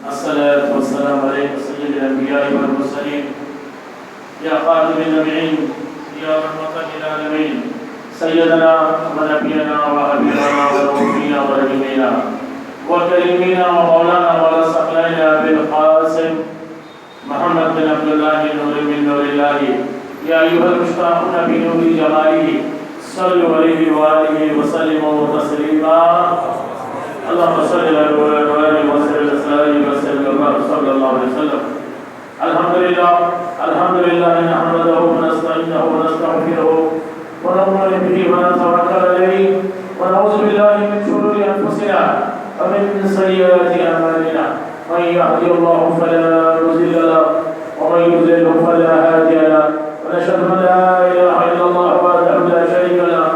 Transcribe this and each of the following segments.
الصلاة والسلام عليك سيد الأنبياء والمرسلين يا خاتم النبيين يا رحمة للعالمين سيدنا ونبينا وحبيبنا ورسولنا ورحمنا وكريمنا ومولانا ورسولنا بالقاسم محمد بن عبد الله نور من نور الله يا أيها المشتاقون بنور جماله صلوا عليه وآله وسلموا تسليما اللهم صل على محمد وسلم صلى الله عليه وسلم. الحمد لله نحمده ونستعينه ونستغفره ونؤمن به ونتوكل عليه ونعوذ بالله من شرور انفسنا ومن سيئات اعمالنا من يهده الله فلا مضل له ومن يضلل فلا هادي له ونشهد ان لا اله الا الله وحده لا شريك له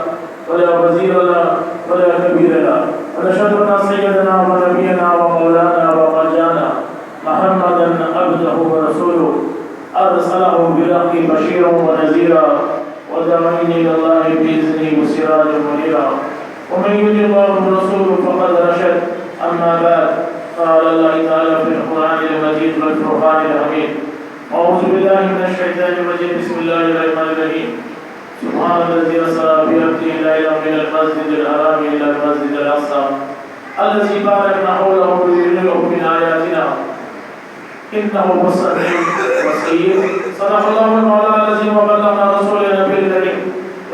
ولا وزير له ولا كبير له ونشهد ان سيدنا ونبينا ومولانا ومرجانا محمدا عبده ورسوله ارسله بالحق بشيرا ونذيرا وداعيا الى الله باذنه وسراجا منيرا ومن يطع الله ورسوله فقد رشد. اما بعد قال الله تعالى في القران المجيد والفرقان الحميد اعوذ بالله من الشيطان الرجيم بسم الله الرحمن الرحيم سبحان الذي اسرى بعبده ليلا من المسجد الحرام الى المسجد الاقصى الذي باركنا حوله لنريه من اياتنا انه هو السميع البصير. صدق الله المولى العظيم وبلغنا رسوله النبي الكريم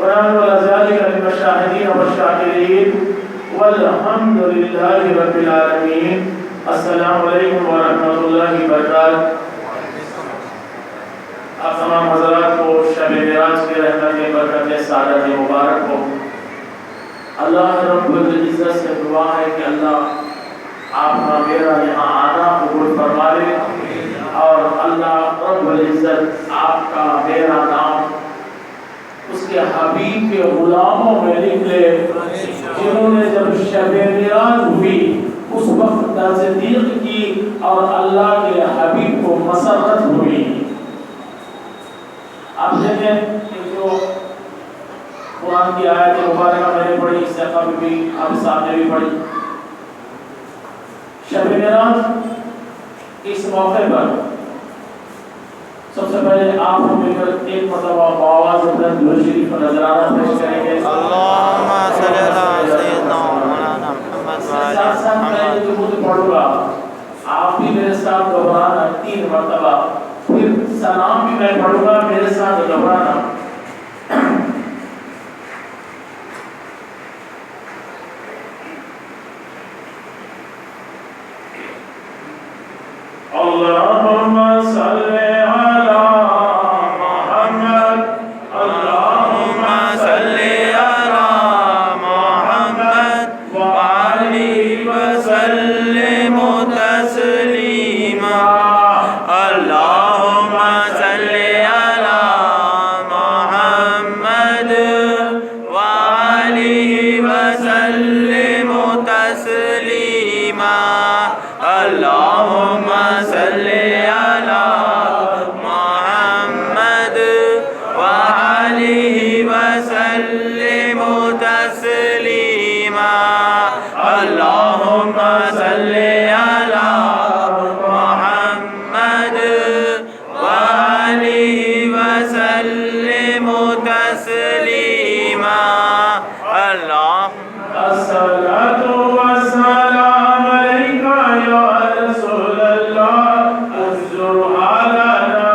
ونحن على ذلك من الشاهدين والشاكرين والحمد لله رب العالمين. السلام علیکم ورحمۃ اللہ وبرکاتہ. آپ تمام حضرات کو شب معراج کی رحمت برکت سعادت مبارک ہو. اللہ رب العزت سے دعا ہے کہ اللہ آپ کا میرا یہاں آنا قبول فرما لے اور اللہ رب العزت آپ کا میرا نام اس کے حبیب کے غلاموں میں لکھ لے جنہوں نے جب شب معراج ہوئی اس وقت تصدیق کی اور اللہ کے حبیب کو مسرت ہوئی. آپ دیکھیں کہ جو قرآن کی آیت مبارکہ میں نے پڑھی اس سے قبل بھی آپ صاحب نے بھی پڑھی. شب معراج اس موقع پر سب سے پہلے آپ کو مل کر ایک مرتبہ آواز بلند درود شریف کا نذرانہ پیش کریں گے. اللہم صلی علی سیدنا مولانا محمد وعلی جو مجھے پڑھوں گا آپ بھی میرے ساتھ دہرانا 3 مرتبہ پھر سلام بھی میں پڑھوں گا میرے ساتھ دہرانا. اللہم صلی علی محمد اللہم صلی علی محمد وعلی وسلم تسلیما. اللہم صلی علی محمد وعلی وسلم تسلیما. اللہم صلی علی محمد وعلی وسلم تسلیما. اللہم صلی علی محمد وعلی وسلم تسلیما. الصلاۃ والسلام علیک یا رسول اللہ انظر حالنا.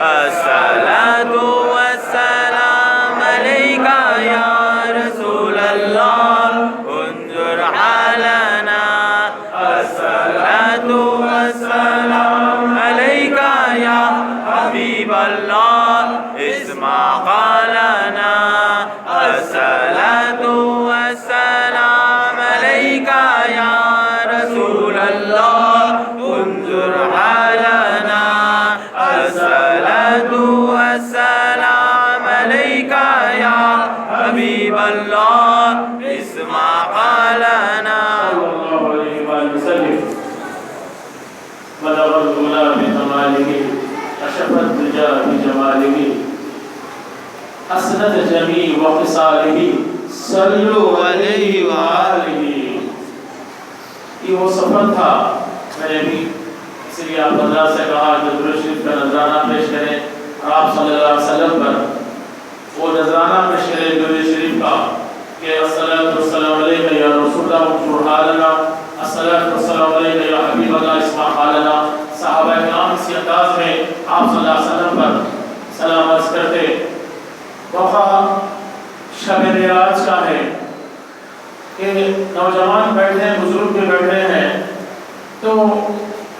الصلاۃ والسلام علیک یا رسول اللہ انظر حالنا. الصلاۃ والسلام علیک یا حبیب اللہ اسمع قالنا. الصلاۃ والسلام علیک یا رسول اللہ انظر حالنا. الصلاۃ والسلام علیک یا حبیب اللہ اسمع قالنا. صلی اللہ علیہ وسلم. بلغ العلا بکمالہ کشف الدجى بجمالہ حسنت جمیع وخصالہ صلو علیہ وآلہ. یہ وہ سفر تھا میں نے بھی حضرات سے کہا کہ درود شریف کا نذرانہ پیش کریں اور آپ صلی اللہ علیہ وسلم پر وہ نذرانہ پیش کریں درود شریف کا کہ الصلاۃ والسلام علیک یا رسول اللہ اغفر حالنا، الصلاۃ والسلام علیک یا حبیب اللہ اسمع حالنا۔ صحابہ کرام اسی انداز میں آپ صلی اللہ علیہ وسلم پر سلام عرض کرتے۔ موقع شب معراج کا ہے کہ نوجوان بیٹھے ہیں، بزرگ بھی بیٹھے ہیں، تو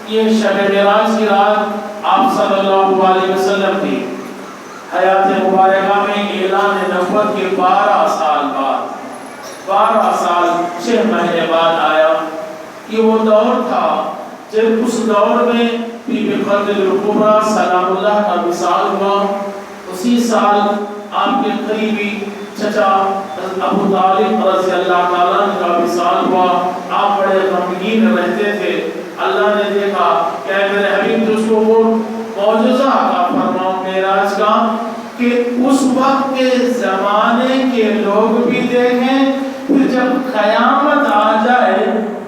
یہ شب معراج کی رات آپ صلی اللہ علیہ وسلم کی حیات مبارکہ میں اعلان نبوت کے 12 سال بعد، 12 سال 6 مہینے بعد آیا۔ یہ وہ دور تھا جب اس دور میں بی بی خدیجہ الکبریٰ سلام اللہ کا وصال ہوا۔ اسی سال آپ کے قریبی چچا ابو طالب رضی اللہ تعالیٰ کا وصال ہوا۔ آپ بڑے غمگین رہتے تھے۔ اللہ نے دیکھا کہ اے میرے حبیب تجھ کو وہ معجزہ عطا فرماؤ معراج کا کہ اس وقت کے زمانے کے لوگ بھی دیکھیں، پھر جب قیامت آ جائے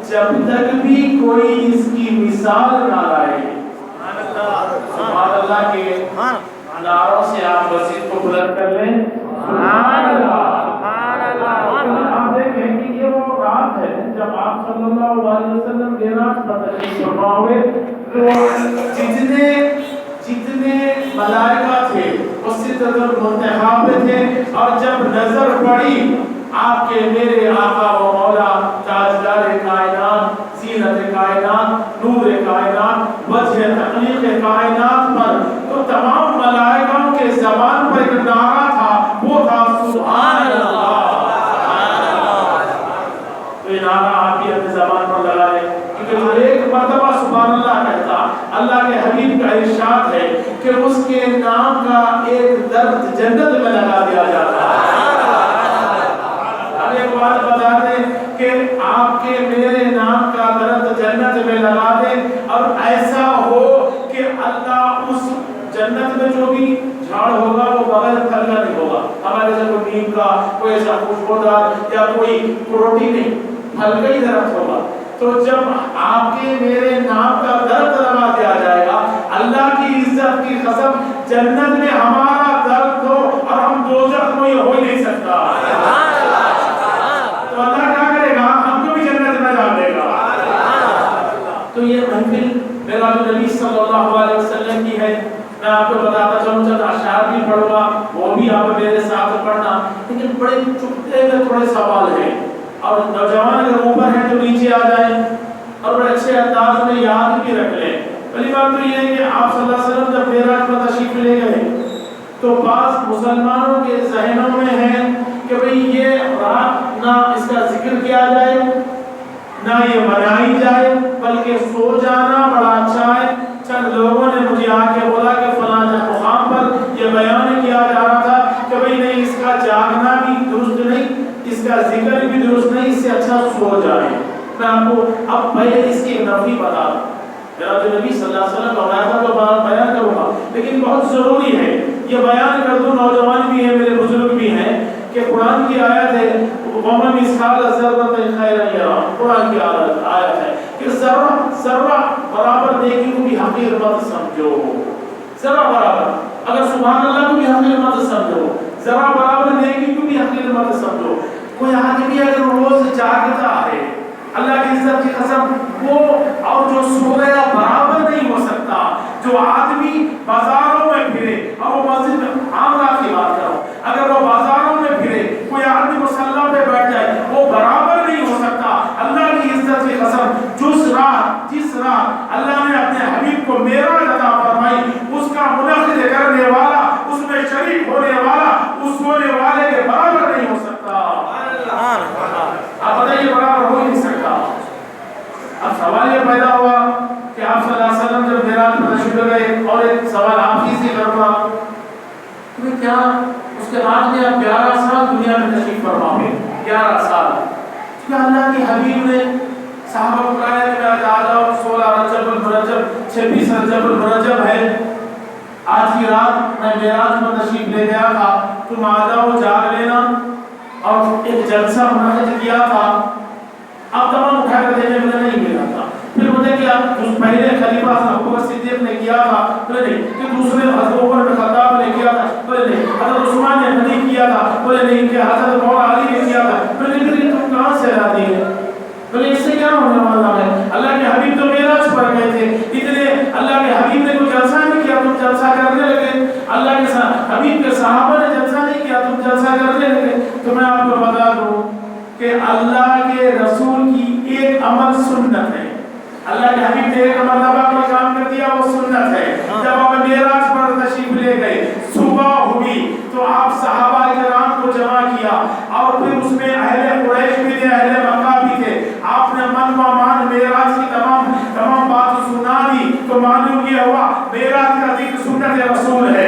جب تک بھی کوئی اس کی مثال نہ لائے۔ سبحان اللہ کے نعروں سے آپ مسجد کو بلند کر لیں۔ سبحان اللہ، سبحان اللہ۔ آپ دیکھیں کہ یہ وہ رات ہے جب آپ صلی اللہ علیہ وسلم معراج پر تشریف فرما ہوئے، تو جتنے ملائکہ تھے وہ سدرۃ المنتہا پہ تھے، اور جب نظر پڑی آپ کے میرے آقا و مولا تاجدار کائنات، زینت کائنات، نور کائنات، وجہ تخلیق کائنات پر، تو تمام ملائکوں کے زبان پر ایک نعرہ تھا، وہ تھا سبحان اللہ، سبحان اللہ۔ تو یہ نعرہ آپ بھی اپنے زبان پر لگا لیں، کیونکہ ہر ایک مرتبہ سبحان اللہ کہتا اللہ کے حبیب کا ارشاد ہے کہ اس کے نام کا ایک درد جنت میں لگا دیا جاتا ہے۔ ایک بات بتا دیں کہ آپ کے میرے نام کا درد جنت میں لگا دیں، اور ایسا ہو کہ اللہ اس جنت میں جو بھی جھاڑ ہوگا وہ بغیر پھل کا نہیں ہوگا، ہمارے جیسے کوئی نیم کا، کوئی ایسا خوشبودار یا کوئی پروٹین نہیں، پھل کا ہی درخت ہوگا۔ تو جب آپ کے میرے نام کا درد لگا دیا جائے گا، اللہ کی عزت کی قسم جنت میں ہمارا درد ہو اور ہم دوزخ میں ہو ہی نہیں سکتا، تو اللہ کیا کرے گا؟ ہم کو بھی جنت میں ڈال دے گا۔ تو یہ محفل میراج نبی صلی اللہ علیہ وسلم کی ہے۔ میں آپ کو بتاتا چلوں، چند اشعار بھی پڑھوں گا، وہ بھی آپ میرے ساتھ پڑھنا، لیکن بڑے چپتے میں تھوڑے سوال ہیں، اور نوجوان اگر اوپر ہیں تو نیچے آ جائیں اور بڑے اچھے انداز میں یاد بھی رکھ لیں۔ پہلی بات تو یہ ہے کہ آپ صلی اللہ علیہ وسلم جب معراج پر تشریف لے گئے تو بعض مسلمانوں کے ذہنوں میں ہے کہ بھئی یہ رات نہ اس کا ذکر کیا جائے نہ یہ منائی جائے، بلکہ سو جانا بڑا اچھا ہے۔ چند لوگوں نے مجھے آ کے بولا کہ فلاں مقام پر یہ بیان کیا جا رہا تھا کہ بھئی نہیں، اس کا جاگنا بھی درست نہیں، اس کا ذکر بھی درست نہیں، اس سے اچھا سو جائے۔ میں آپ کو اب پہلے اس کی نفی بتا دوں، میرا جو نبی صلی اللہ علیہ وسلم کا بیان تو بیان کروں گا، لیکن بہت ضروری ہے یہ بیان کر دوں، نوجوان بھی ہیں، میرے بزرگ بھی ہیں، کہ قرآن کی آیت ہے وَمَنْ مِثْقَالَ ذَرَّةٍ خَيْرًا يَرَهُ، قرآن کی آیت ہے کہ ذرہ برابر نیکی کو بھی حقیر مت سمجھو، ذرہ برابر، اگر سبحان اللہ کو بھی حقیر مت سمجھو، ذرہ برابر نیکی کو بھی حقیر مت سمجھو۔ کوئی آدمی اگر روز جاگتا ہے، اللہ کی عزت کی قسم، وہ اور جو سو گیا برابر نہیں ہو سکتا۔ جو آدمی بازاروں میں پھرے، اور وہ مسجد میں عام رات کی بات کرو، اگر وہ بازاروں میں پھرے، کوئی آدمی مصلی پہ بیٹھ جائے، وہ برابر نہیں ہو سکتا۔ اللہ کی عزت کی قسم، جس رات اللہ نے اپنے حبیب کو معراج عطا فرمائی، اس کا منعقد کرنے والا، اس میں شریک ہونے والا، اس سونے والے کے برابر نہیں ہو سکتا۔ آپ بتائیے برابر ہو ہی نہیں سکتا۔ اب سوال یہ پیدا ہوا کہ آپ صلی اللہ علیہ وسلم جب معراج پر تشریف گئے، اور ایک سوال آپ ہی سے کروں گا کہ کیا اس کے بعد میں آپ 11 سال دنیا میں تشریف فرما ہوئے، 11 سال، کیا اللہ کے حبیب نے صحابہ کو کہا کہ میں آ جاؤ، 16 رجب المرجب، 26 رجب المرجب ہے، آج کی رات میں معراج پر تشریف لے گیا تھا، تم آ جاؤ، جاگ لینا، اور ایک جلسہ منعقد کیا تھا۔ اب تمام اٹھا کر دینے میں نہیں ملا تھا، پھر مجھے کیا پہلے خلیفہ ابو بکر صدیق نے کیا تھا، بولے نہیں، کہ دوسرے حضرت عمر بن خطاب نے کیا تھا، بولے نہیں، حضرت عثمان نے نہیں کیا تھا، بولے نہیں، کہ حضرت مولا علی نے کیا تھا، بولے نہیں، تم کہاں سے لا دی ہے؟ بولے اس سے کیا ہونے والا ہے؟ اللہ کے حبیب تو معراج پر گئے تھے، اتنے اللہ کے حبیب نے کوئی جلسہ نہیں کیا، تم جلسہ کرنے لگے، اللہ کے حبیب کے صحابہ نے جلسہ نہیں کیا، تم جلسہ کرنے لگے۔ تو میں آپ کو بتا دوں کہ اللہ کے رسول کی ایک عمل سنت ہے، اللہ کے حبیب نے ایک مرتبہ کوئی کام کر دیا وہ سنت ہے۔ جب آپ معراج پر تشریف لے گئے، صبح ہوئی تو آپ صحابہ کرام کو جمع کیا، اور پھر اس میں اہل قریش بھی تھے، اہل مکہ بھی تھے، آپ نے من و مان معراج کی تمام بات سنا دی، تو معلوم یہ ہوا معراج کا ذکر سنت رسول ہے۔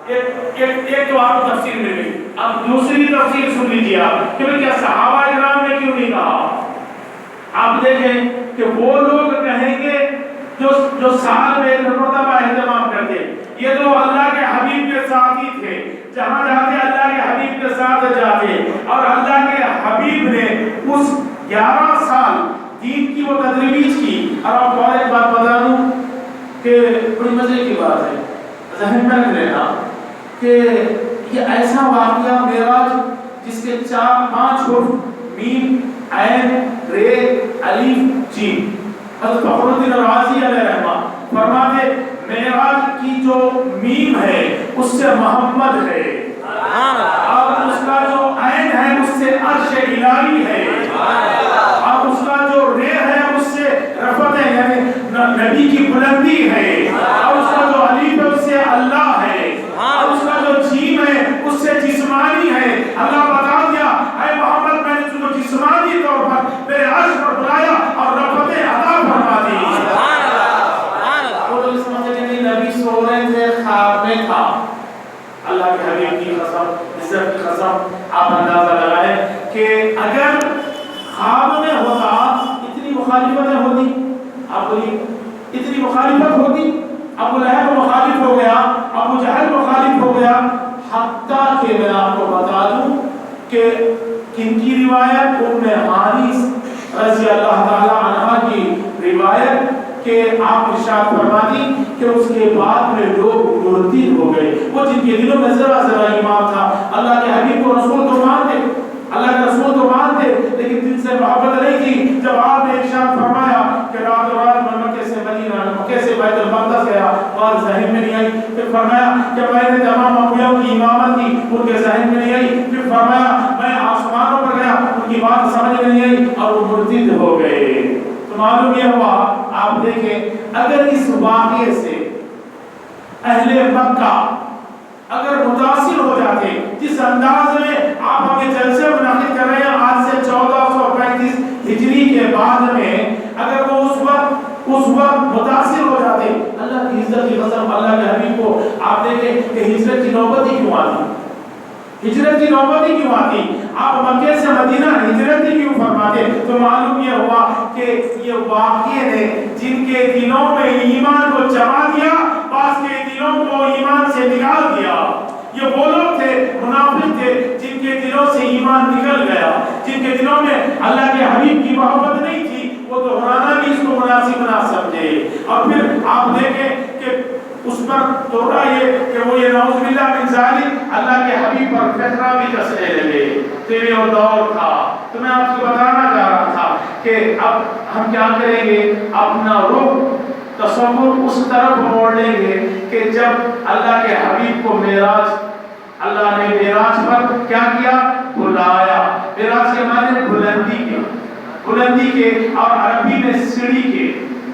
ایک تو آپ کو تفسیر مل گئی، اب دوسری تفسیر سن لیجیے آپ کہ کیا صحابہ کرام نے کیوں نہیں کہا؟ آپ دیکھیں کہ وہ لوگ کہیں گے جو سال میں ایک مرتبہ اہتمام کرتے، یہ تو اللہ کے حبیب کے ساتھ ہی تھے، جہاں جاتے اللہ کے حبیب کے ساتھ جاتے، اور اللہ کے حبیب نے اس 11 سال دین کی وہ تدریج کی۔ اور آپ کو ایک بات بتا دوں کہ بڑی مزے کی بات ہے، ذہن میں رکھ لینا کہ یہ ایسا واقعہ معراج جس کے 4-5 حروف میم عین رے الف جیم، حضرت فخر الدین رازی علیہ رحمہ فرماتے معراج کی جو میم ہے اس سے محمد ہے، اور اس کا جو عین ہے اس سے عرش الہی ہے، اور اس کا جو رے ہے اس سے رفعت ہے، یعنی نبی کی بلندی ہے، اور اس کا جو الف ہے اس سے اللہ ہے، اور اس کا جو جیم ہے اس سے جسمانی ہے۔ اللہ بتا دیا اے محمد میں نے تجھے جسمانی طور پر میرے عرش پر بلایا اور رفعت عطا فرما دی۔ وہ تو اس مسئلے میں نبی سو رہے تھے، خواب میں تھا۔ اللہ کے حبیب کی قسم، عزت کی قسم، آپ اندازہ لگائیں کہ اگر خواب میں ہوتا اتنی مخالفتیں ہوتی، آپ بولیے اتنی مخالفت ہوتی، ابو لہب مخالف ہو گیا، ابو جہل مخالف ہو گیا، حتیٰ کہ میں آپ کو بتا دوں کہ کن کی روایت؟ ام حارث رضی اللہ تعالی عنہ کی روایت کہ آپ ارشاد فرماتی کہ اس کے بعد میں لوگ مرتد ہو گئے، وہ جن کے دلوں میں ذرا ایمان تھا، اللہ کے حبیب کو رسول تو مانتے، اللہ کے رسول تو مانتے، لیکن دل سے محبت نہیں تھی۔ جب آپ نے ارشاد فرمایا کہ رات و رات میں مکے سے مدینہ، مکے سے بیت المقدس گیا، اور ذہن میں نہیں آئی، پھر فرمایا کہ میں نے تمام انبیاء کی امامت کی، ان کے ذہن میں نہیں آئی، پھر فرمایا میں آسمانوں پر گیا، ان کی بات سمجھ میں نہیں آئی، اور وہ مرتد ہو گئے۔ تو معلوم یہ ہوا، آپ دیکھیں اگر اس واقعے سے اہل مکہ اگر متاثر ہو جاتے، جس انداز میں آپ ہمیں جلسے منعقد کر رہے ہیں آج سے 1435 ہجری کے بعد میں، اگر وہ اس وقت متاثر ہو جاتے، اللہ کی عزت کی قسم، اللہ کے حبیب کو آپ دیکھیں کہ ہجرت کی نوبت ہی کیوں آتی، ہجرت کی نوبت ہی کیوں آتی، آپ مکے سے مدینہ ہجرت ہی کیوں فرماتے؟ تو معلوم یہ ہوا کہ یہ واقعے نے جن کے دلوں میں ایمان کو جما دیا، بعض کے دلوں کو ایمان سے نکال دیا۔ یہ وہ لوگ تھے، منافق تھے، جن کے دلوں سے ایمان نکل گیا، جن کے دلوں میں اللہ کے حبیب کی محبت نہیں تھی، وہ دہرانا بھی اس کو مناسب نہ سمجھے۔ اور پھر آپ دیکھیں کہ اس پر دوہرا یہ کہ وہ یہ نعوذ باللہ من ذالک اللہ کے حبیب پر فتنہ بھی کسنے لگے، تیرے اور دور تھا۔ تو میں آپ کو بتانا چاہ رہا تھا کہ اب ہم کیا کریں گے، اپنا رخ تصور اس طرف موڑ لیں گے کہ جب اللہ کے حبیب کو معراج، اللہ نے معراج پر کیا کیا؟ بلایا۔ معراج کے معنی بلندی کے اور عربی میں سیڑھی کے۔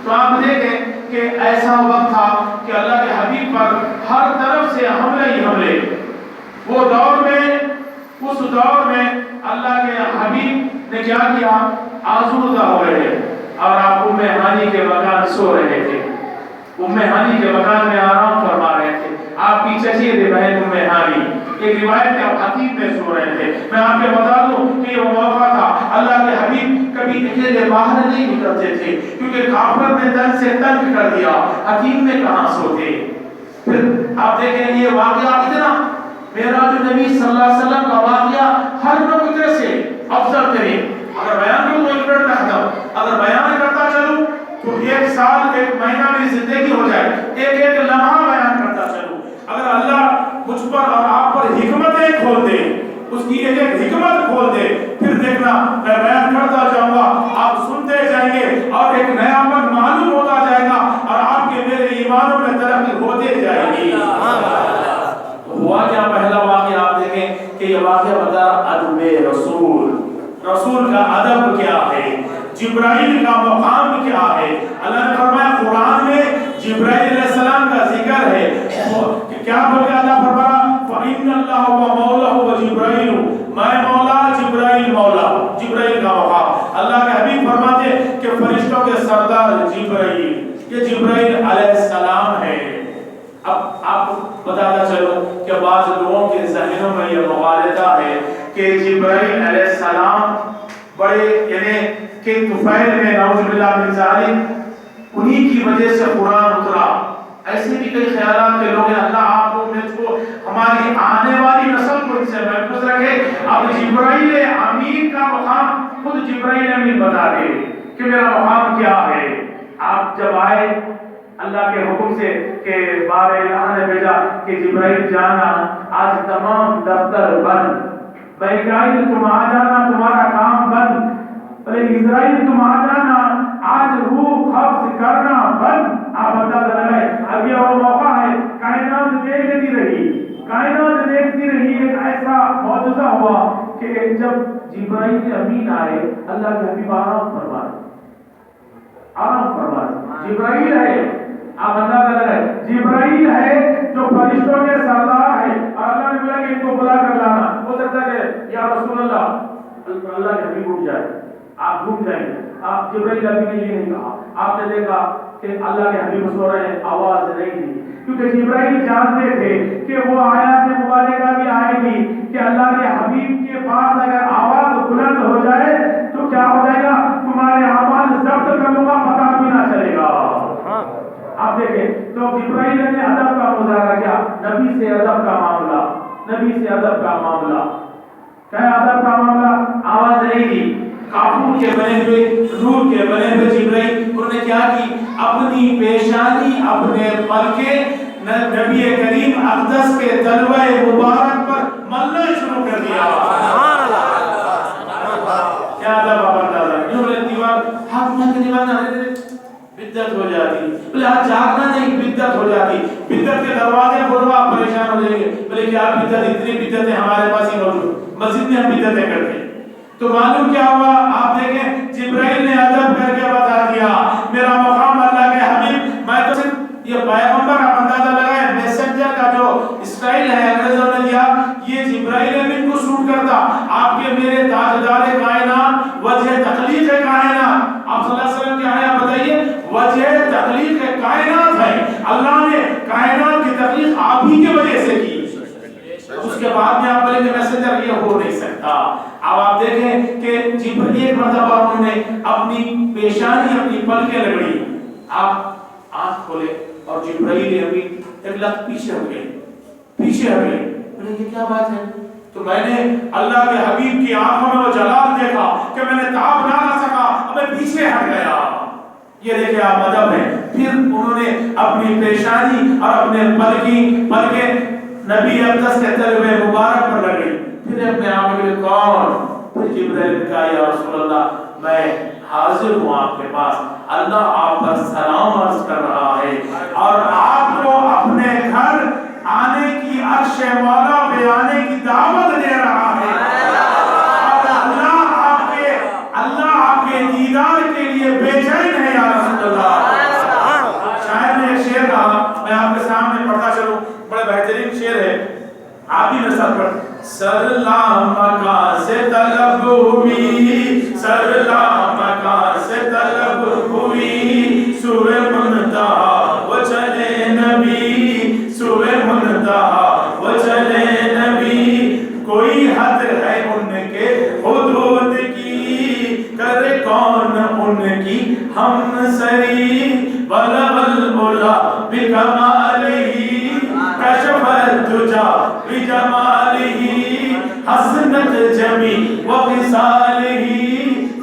تو آپ دیکھیں کہ ایسا وقت تھا کہ اللہ کے حبیب پر ہر طرف سے حملے ہی حملے۔ وہ دور میں، اس دور میں اللہ کے حبیب نے کیا کیا؟ آزردہ ہو رہے اور آپ ام ہانی کے مکان سو رہے تھے، ام ہانی کے مکان میں آرام فرما رہے تھے۔ آپ کی چچی بہن ام ہانی، ایک روایت ہے آپ حتیب میں سو رہے تھے۔ میں آپ کو بتا دوں کہ وہ موقع تھا، اللہ کے حبیب کبھی اکیلے باہر نہیں نکلتے تھے کیونکہ کافر نے تن سے تنگ کر دیا، حتیب میں کہاں سوتے۔ پھر آپ دیکھیں یہ واقعہ اتنا، معراج نبی صلی اللہ علیہ وسلم کا واقعہ ہر نقطے سے افضل ترین، اگر بیان کروں تو ایک منٹ رہتا ہوں، اگر بیان کرتا چلوں سال ایک مہینہ میں زندگی ہو جائے، ایک لمحہ بیان کرتا چلوں، اگر اللہ مجھ پر اور آپ پر حکمتیں کھول دے، اس کی ایک حکمت کھول دے، پھر دیکھنا میں بیان کرتا جاؤں گا، آپ سنتے جائیں گے اور ایک نیا وقت معلوم ہوتا جائے گا اور آپ کے میرے ایمانوں میں ترقی ہوتے جائے گی۔ ہوا کیا؟ پہلا واقعہ آپ دیکھیں کہ یہ واقعہ بتا ادب رسول کا ادب کیا ہے، جبرائیل کا مقام کیا ہے۔ اللہ نے فرمایا قرآن میں جبرائیل علیہ السلام کا ذکر ہے، کیا بول کے اللہ فرمایا فَإِنَّ اللَّهَ وَمَوْلَهُ وَجِبْرَائِيلُ، میں مولا جبرائیل مولا، جبرائیل کا مقام۔ اللہ کے حبیب فرماتے کہ فرشتوں کے سردار جبرائیل، یہ جبرائیل علیہ السلام ہے۔ اب آپ بتاتا چلو کہ بعض لوگوں کے ذہنوں میں یہ مغالطہ ہے کہ جبرائیل علیہ السلام بڑے یعنی کہ طفیل میں نعوذ باللہ من ذالک انہی کی وجہ سے قرآن اترا۔ ایسے بھی کئی خیالات کے لوگ ہیں، اللہ آپ کو مجھ کو ہماری آنے والی نسل کو ان سے محفوظ رکھے۔ اب جبرائیل امین کا مقام خود جبرائیل امین بتا دے کہ میرا مقام کیا ہے۔ آپ جب آئے اللہ کے حکم سے کہ بار الہ نے بھیجا کہ جبرائیل جانا، آج تمام دفتر بند، میکائیل تم آ جانا، تمہارا کام بند، اسرائیل تم آ جانا، آج روح قبض کرنا بند۔ آپ اندازہ لگائے اب یہ وہ موقع ہے، کائنات دیکھتی رہی، کائنات دیکھتی رہی، ایک ایسا معجزہ ہوا کہ جب جبرائیل امین آئے اللہ کے حبیب آرام فرمائے، آرام فرمائے، جبرائیل ہے، آپ اندازہ لگائے جبرائیل ہے جو فرشتوں کے سردار ہے، اور اللہ نے بولا کہ ان کو بلا کر لانا۔ ہو سکتا ہے کہ یا رسول اللہ کے حبیب اٹھ جائے، آپ گھوم جائیں گے، آپ جبرائیل ابھی نے یہ نہیں کہا، آپ نے دیکھا کہ اللہ کے حبیب سو رہے ہیں، آواز نہیں دی، کیونکہ جبرائیل جانتے تھے کہ وہ آیات مبارکہ بھی آئے گی کہ اللہ کے حبیب کے پاس اگر آواز بلند ہو جائے تو کیا ہو جائے گا، تمہارے اعمال ضبط کر لوں گا، پتہ بھی نہ چلے گا۔ آپ دیکھیں تو جبرائیل نے ادب کا مظاہرہ کیا، نبی سے ادب کا معاملہ، نبی سے ادب کا معاملہ، کیا ادب کا معاملہ، آواز نہیں دی۔ کافور کے بنے ہوئے، نور کے بنے ہوئے جبرائیل انہوں نے کیا کی، اپنی پیشانی اپنے پلکے نبی کریم اقدس کے تلوہ مبارک پر ملنا شروع کر دیا۔ کیا ادب آپ اندازہ، انہوں نے دیوار ہاتھ میں کے دیوار بدعت ہو جاتی، بلے ہاتھ جاگنا نہیں، بدعت ہو جاتی، بدعت کے دروازے کھولو آپ پریشان ہو جائیں گے، بلے کیا بدعت، اتنی بدعتیں ہمارے پاس ہی موجود، مسجد میں ہم بدعتیں کرتے ہیں۔ تو معلوم کیا ہوا، آپ دیکھیں جبرائیل نے ادب کر کے بتا دیا میرا مقام اللہ کے حبیب، میں تو صرف یہ پیغمبر، آپ اندازہ لگائیں میسنجر کا جو اسٹائل ہے انگریزوں نے دیا، یہ جبرائیل امین کو سوٹ کرتا۔ آپ کے میرے تاجدار کائنات، وجہ تخلیق کائنات، آپ صلی اللہ علیہ وسلم کی آیت بتائیے، وجہ تخلیق کائنات ہے، اللہ نے کائنات کی تخلیق آپ ہی کی وجہ سے کی، اس کے بعد میں آپ بولیں کہ میسنجر یہ ہو نہیں سکتا۔ اب آپ دیکھیں کہ جبرائیل ایک مرتبہ انہوں نے اپنی پیشانی اپنی پلکیں رگڑی، آپ آنکھ کھولے اور جبرائیل امین ایک لخت پیچھے ہو گئے، پیچھے ہو گئے، بولے یہ کیا بات ہے؟ تو میں نے اللہ کے حبیب کی آنکھوں میں وہ جلال دیکھا کہ میں نے تاب نہ لا سکا، میں پیچھے ہٹ گیا۔ یہ دیکھیں آپ ادب ہے۔ پھر انہوں نے اپنی پیشانی اور اپنے پلکیں نبی اقدس کے تلوے مبارک پر لگی، پھر اپنے آپ کے کون؟ پھر جبرائیل نے کہا یا رسول اللہ میں حاضر ہوں آپ کے پاس، اللہ آپ پر سلام عرض کر رہا ہے اور آپ کو اپنے گھر آنے کی، عرش مولا پہ آنے کی دعوت دے رہا ہے، اور اللہ آپ کے دیدار کے لیے بے چین ہے یا رسول اللہ۔ شاعر نے ایک شعر کہا، میں آپ کے سامنے پڑھتا چلوں، بڑا بہترین شعر ہے، آپ ہی میں سر پڑھ، سرلا مکان سے طلب ہوئی، سرلا مکان سے طلب ہوئی، سوئے منتہا وہ چلے نبی، سوئے منتہا وہ چلے نبی، کوئی حد ہے ان کے حدود کی، کرے کون ان کی ہم سری، بلغ العلا بکمالہ، کشف الدجا بجمالہ، حسنت جمیع وخصالہ،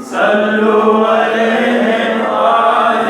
صلوا علیہ وآلہ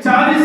40